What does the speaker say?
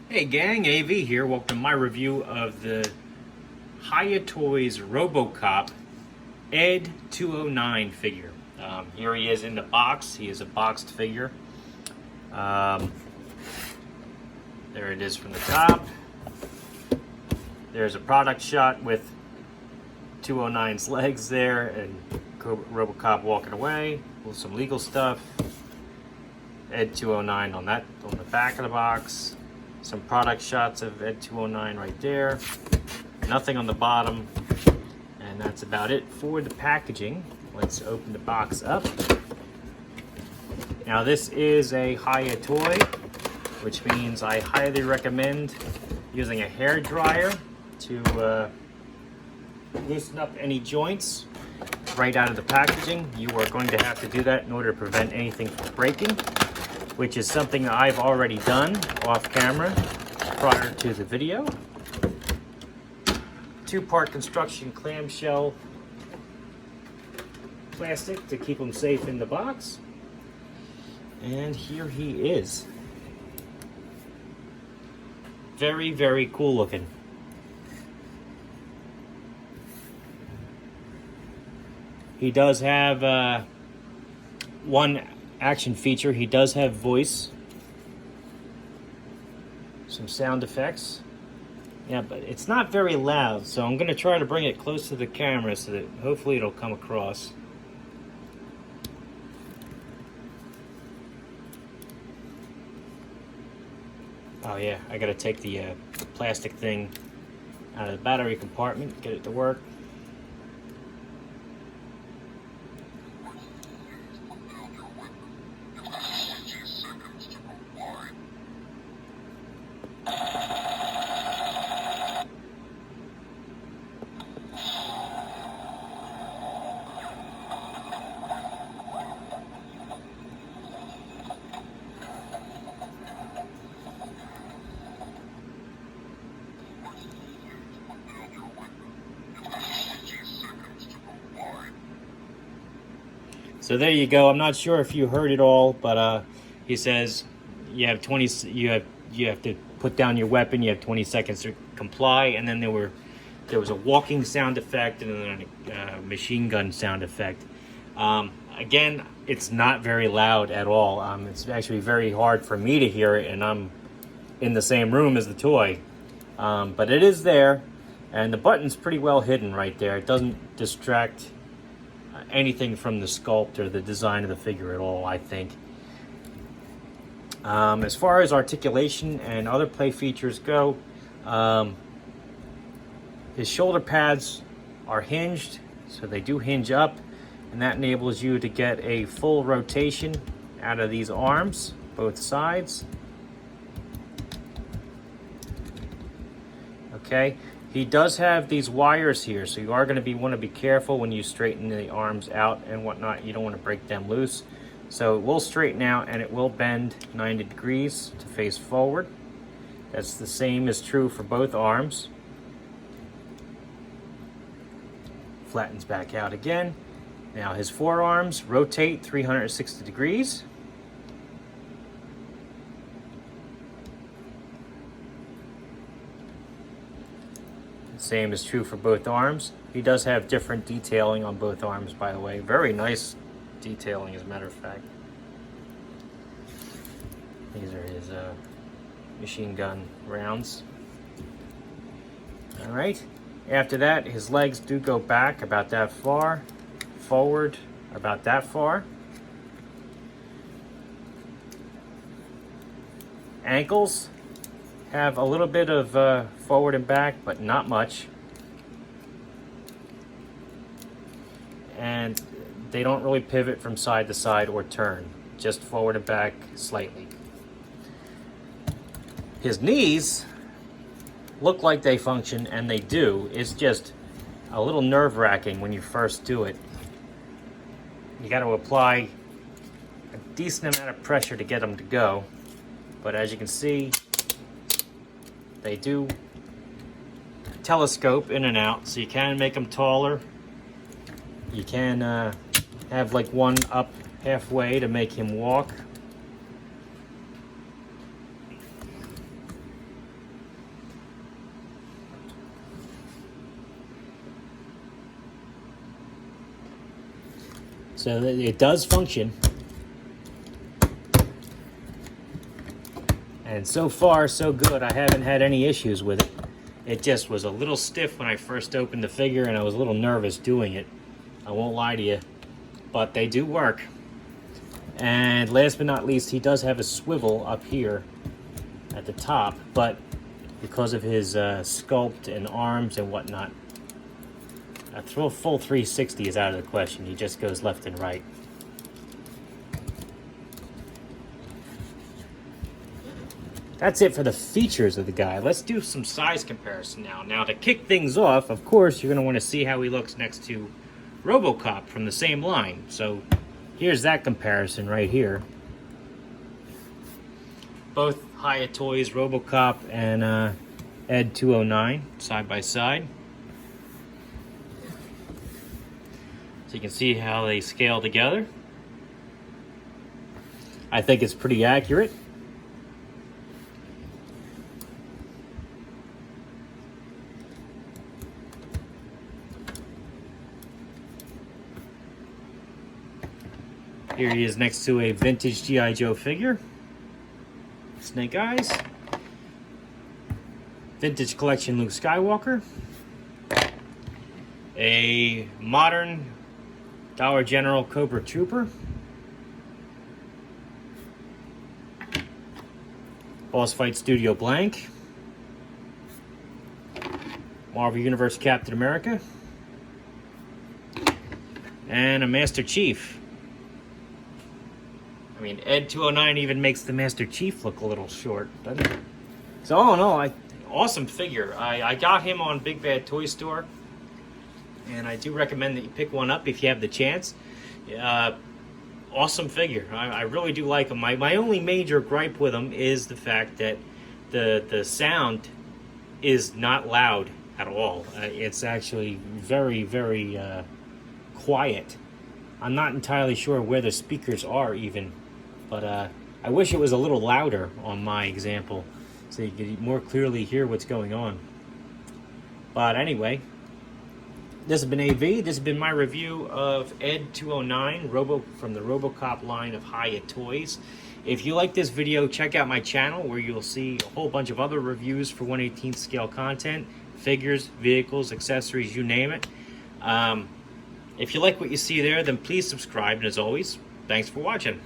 Hey gang, AV here. Welcome to my review of the Hiya Toys Robocop ED-209 figure. Here he is in the box. He is a boxed figure. There it is from the top. There's a product shot with 209's legs there and Robocop walking away with some legal stuff. ED-209 on the back of the box. Some product shots of ED-209 right there. Nothing on the bottom. And that's about it for the packaging. Let's open the box up. Now this is a Hiya toy, which means I highly recommend using a hair dryer to loosen up any joints right out of the packaging. You are going to have to do that in order to prevent anything from breaking, which is something I've already done off camera prior to the video. Two-part construction clamshell plastic to keep them safe in the box. And here he is. Very, very cool looking. He does have one action feature. He does have voice, some sound effects. Yeah, but it's not very loud, so I'm going to try to bring it close to the camera so that hopefully it'll come across. Oh yeah, I got to take the plastic thing out of the battery compartment, get it to work. So there you go. I'm not sure if you heard it all, but he says you have you have to put down your weapon. You have 20 seconds to comply, and then there was a walking sound effect and then a machine gun sound effect. Again, it's not very loud at all. It's actually very hard for me to hear it, and I'm in the same room as the toy. But it is there, and the button's pretty well hidden right there. It doesn't distract anything from the sculpt or the design of the figure at all, I think. As far as articulation and other play features go, his shoulder pads are hinged, so they do hinge up, and that enables you to get a full rotation out of these arms, both sides. Okay. He does have these wires here, so you are going to want to be careful when you straighten the arms out and whatnot. You don't want to break them loose. So it will straighten out and it will bend 90 degrees to face forward. That's the same is true for both arms. Flattens back out again. Now his forearms rotate 360 degrees. Same is true for both arms. He does have different detailing on both arms, by the way. Very nice detailing, as a matter of fact. These are his machine gun rounds. All right. After that, his legs do go back about that far, forward about that far. Ankles have a little bit of forward and back, but not much. And they don't really pivot from side to side or turn, just forward and back slightly. His knees look like they function, and they do. It's just a little nerve-wracking when you first do it. You got to apply a decent amount of pressure to get them to go. But as you can see, they do telescope in and out, so you can make them taller. You can have like one up halfway to make him walk. So it does function. And so far, so good. I haven't had any issues with it. It just was a little stiff when I first opened the figure, and I was a little nervous doing it. I won't lie to you. But they do work. And last but not least, he does have a swivel up here at the top, but because of his sculpt and arms and whatnot, a full 360 is out of the question. He just goes left and right. That's it for the features of the guy. Let's do some size comparison now. Now, to kick things off, of course, you're going to want to see how he looks next to Robocop from the same line. So here's that comparison right here. Both Hiya Toys, Robocop, and ED-209 side by side. So you can see how they scale together. I think it's pretty accurate. Here he is next to a vintage G.I. Joe figure. Snake Eyes. Vintage collection Luke Skywalker. A modern Dollar General Cobra Trooper. Boss Fight Studio Blank. Marvel Universe Captain America. And a Master Chief. I mean, ED-209 even makes the Master Chief look a little short, doesn't it? So, all in all, awesome figure. I got him on Big Bad Toy Store, and I do recommend that you pick one up if you have the chance. Awesome figure. I really do like him. My only major gripe with him is the fact that the sound is not loud at all. It's actually very, very quiet. I'm not entirely sure where the speakers are even. But I wish it was a little louder on my example so you could more clearly hear what's going on. But anyway, this has been AV. This has been my review of ED-209 from the Robocop line of Hiya Toys. If you like this video, check out my channel where you'll see a whole bunch of other reviews for 1/18 scale content, figures, vehicles, accessories, you name it. If you like what you see there, then please subscribe. And as always, thanks for watching.